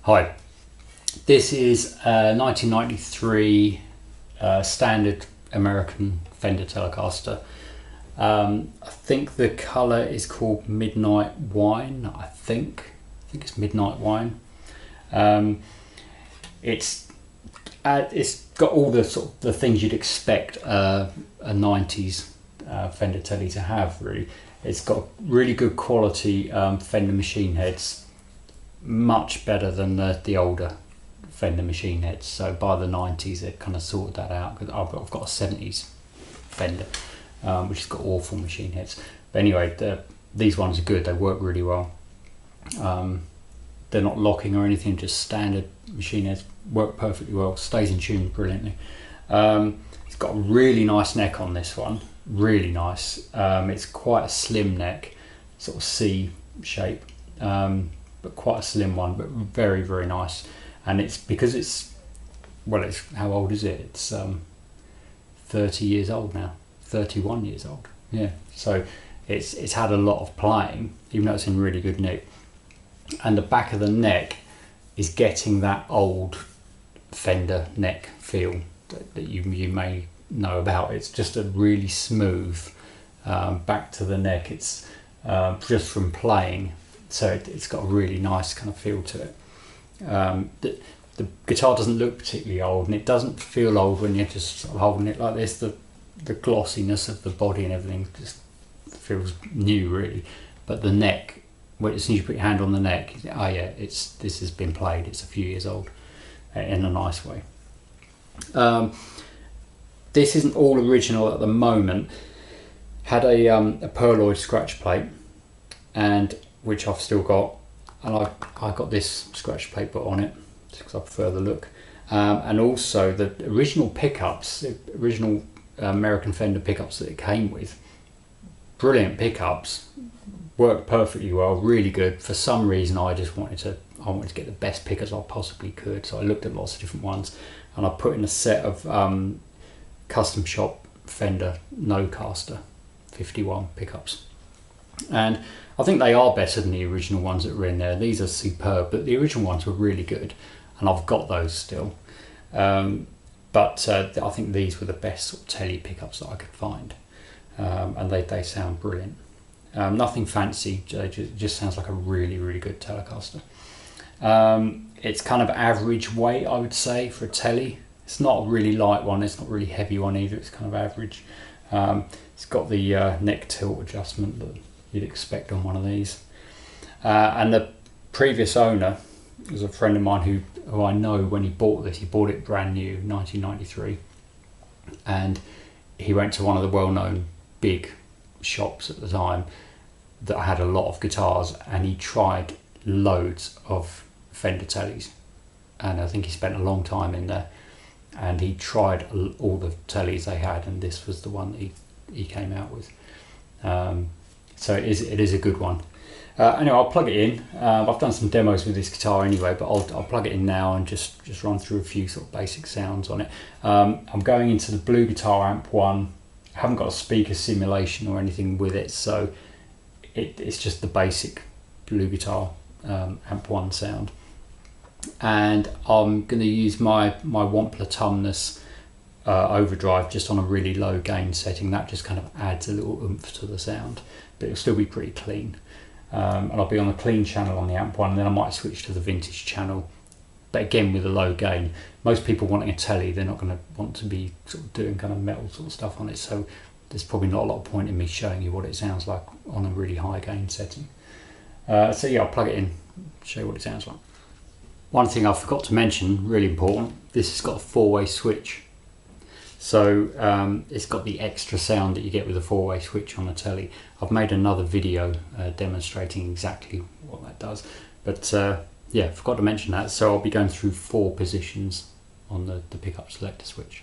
Hi, this is a 1993 standard American Fender Telecaster. I think the colour is called Midnight Wine. I think it's Midnight Wine. It's got all the sort of the things you'd expect a 90s Fender Tele to have. Really, it's got really good quality Fender machine heads. Much better than the older Fender machine heads. So by the 90s they kind of sorted that out, because I've got a 70s Fender which has got awful machine heads. But anyway, these ones are good, they work really well. They're not locking or anything, just standard machine heads, work perfectly well, stays in tune brilliantly. It's got a really nice neck on this one, really nice. It's quite a slim neck, sort of C shape, but quite a slim one, but very, very nice. And it's because it's how old is it? It's 30 years old now, 31 years old. Yeah, so it's had a lot of playing, even though it's in really good nick. And the back of the neck is getting that old Fender neck feel that you may know about. It's just a really smooth back to the neck. It's just from playing. So it's got a really nice kind of feel to it. The guitar doesn't look particularly old, and it doesn't feel old when you're just sort of holding it like this. The glossiness of the body and everything just feels new, really. But the neck, as soon as you put your hand on the neck, you think, oh yeah, this has been played. It's a few years old, in a nice way. This isn't all original at the moment. Had a Pearloid scratch plate, and which I've still got, and I got this scratch plate put on it just because I prefer the look, and also the original pickups, the original American Fender pickups that it came with. Brilliant pickups, worked perfectly well, really good. For some reason I wanted to get the best pickers I possibly could, so I looked at lots of different ones, and I put in a set of custom shop Fender Nocaster 51 pickups, and I think they are better than the original ones that were in there. These are superb, but the original ones were really good, and I've got those still. But I think these were the best sort of Tele pickups that I could find, and they sound brilliant. Nothing fancy, it just sounds like a really, really good Telecaster. It's kind of average weight, I would say, for a Tele. It's not a really light one, it's not a really heavy one either, it's kind of average. It's got the neck tilt adjustment that you'd expect on one of these. And the previous owner was a friend of mine who I know. When he bought this, he bought it brand new, 1993. And he went to one of the well-known big shops at the time that had a lot of guitars, and he tried loads of Fender Teles. And I think he spent a long time in there, and he tried all the Teles they had, and this was the one that he came out with. So it is a good one. Anyway, I'll plug it in. I've done some demos with this guitar anyway, but I'll plug it in now and just run through a few sort of basic sounds on it. I'm going into the BluGuitar AMP1. I haven't got a speaker simulation or anything with it, so it's just the basic BluGuitar AMP1 sound. And I'm going to use my Wampler Tumnus Overdrive just on a really low gain setting. That just kind of adds a little oomph to the sound, but it'll still be pretty clean. And I'll be on the clean channel on the AMP1, and then I might switch to the vintage channel, but again with a low gain. Most people wanting a Tele, they're not going to want to be sort of doing kind of metal sort of stuff on it, so there's probably not a lot of point in me showing you what it sounds like on a really high gain setting. So yeah, I'll plug it in, show you what it sounds like. One thing I forgot to mention, really important, this has got a four-way switch. So it's got the extra sound that you get with a four-way switch on a Tele. I've made another video demonstrating exactly what that does, but yeah, forgot to mention that. So I'll be going through 4 positions on the pickup selector switch.